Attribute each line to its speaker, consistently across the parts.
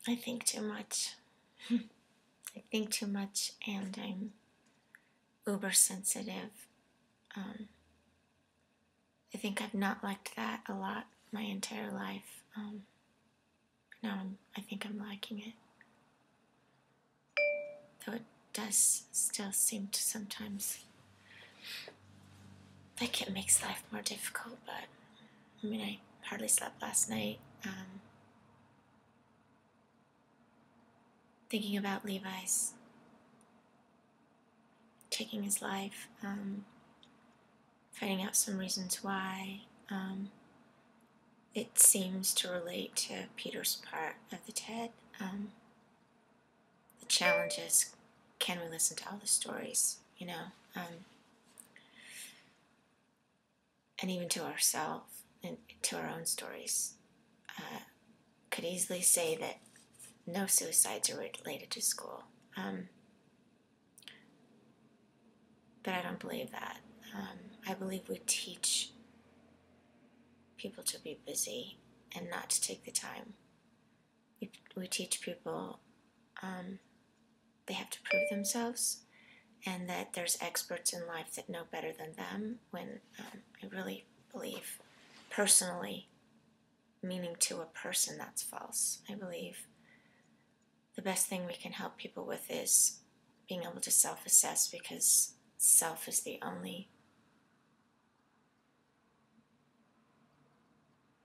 Speaker 1: I think too much. I think too much, and I'm uber sensitive. I think I've not liked that a lot my entire life. Now I think I'm liking it. Though it does still seem to sometimes like it makes life more difficult, but I mean, I hardly slept last night. Thinking about Levi's taking his life, finding out some reasons why. It seems to relate to Peter's part of the TED. The challenge is, can we listen to all the stories, you know? And even to ourselves and to our own stories. Could easily say that no suicides are related to school. But I don't believe that. I believe we teach people to be busy and not to take the time. We teach people they have to prove themselves, and that there's experts in life that know better than them, when I really believe, personally, meaning to a person, that's false. I believe the best thing we can help people with is being able to self-assess, because self is the only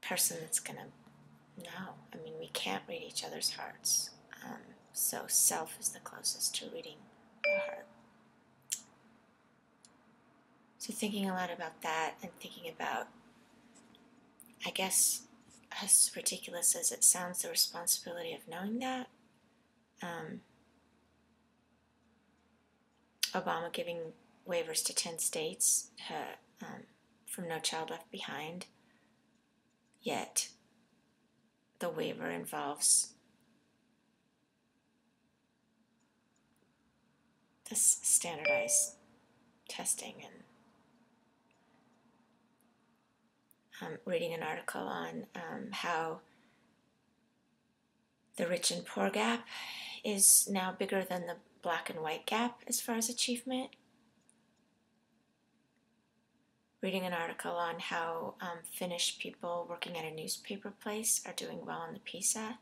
Speaker 1: person that's going to know. I mean, we can't read each other's hearts. So self is the closest to reading the heart. So thinking a lot about that, and thinking about, I guess, as ridiculous as it sounds, the responsibility of knowing that. Obama giving waivers to 10 states from No Child Left Behind, yet the waiver involves this standardized testing. And reading an article on how the rich and poor gap is now bigger than the black and white gap as far as achievement. Reading an article on how Finnish people working at a newspaper place are doing well on the PISA.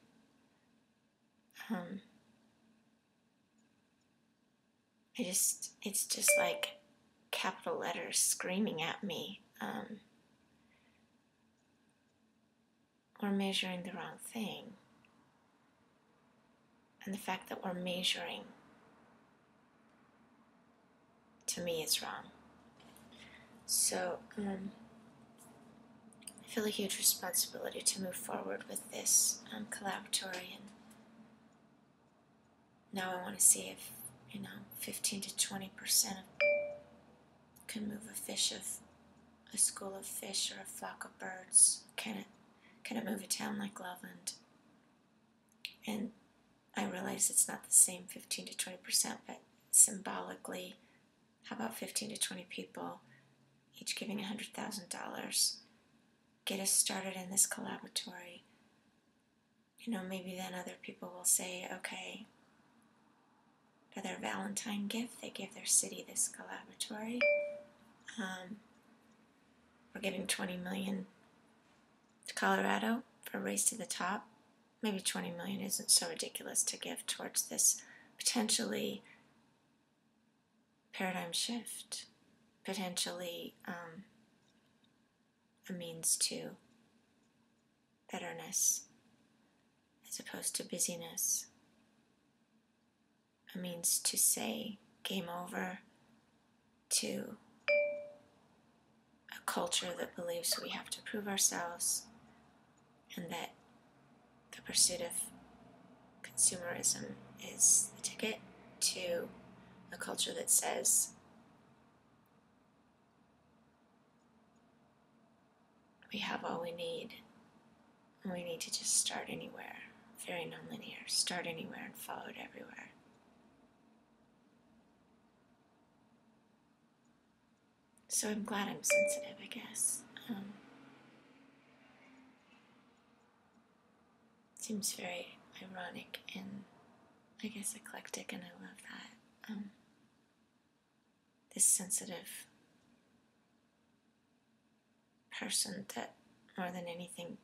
Speaker 1: It's just like capital letters screaming at me. We're measuring the wrong thing. And the fact that we're measuring, to me, is wrong. So, I feel a huge responsibility to move forward with this collaboratory. And now I want to see if, 15 to 20% can move a school of fish, or a flock of birds. Can it move a town like Loveland? And I realize it's not the same 15 to 20%, but symbolically, how about 15 to 20 people, each giving $100,000, get us started in this collaboratory? Maybe then other people will say, okay, for their Valentine gift, they give their city this collaboratory. We're giving $20 million to Colorado for a race to the top. Maybe $20 million isn't so ridiculous to give towards this potentially paradigm shift, potentially a means to betterness as opposed to busyness, a means to say game over to a culture that believes we have to prove ourselves, and that the pursuit of consumerism is the ticket to a culture that says we have all we need, and we need to just start anywhere. Very nonlinear. Start anywhere and follow it everywhere. So I'm glad I'm sensitive, I guess. Seems very ironic and, I guess, eclectic, and I love that. This sensitive person that, more than anything,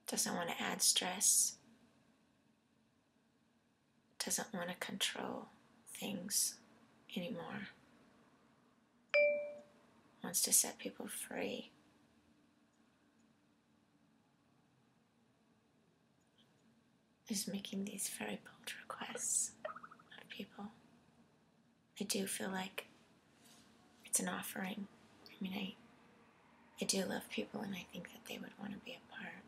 Speaker 1: doesn't want to add stress, doesn't want to control things anymore, wants to set people free. Is making these very bold requests of people. I do feel like it's an offering. I mean, I do love people, and I think that they would want to be a part.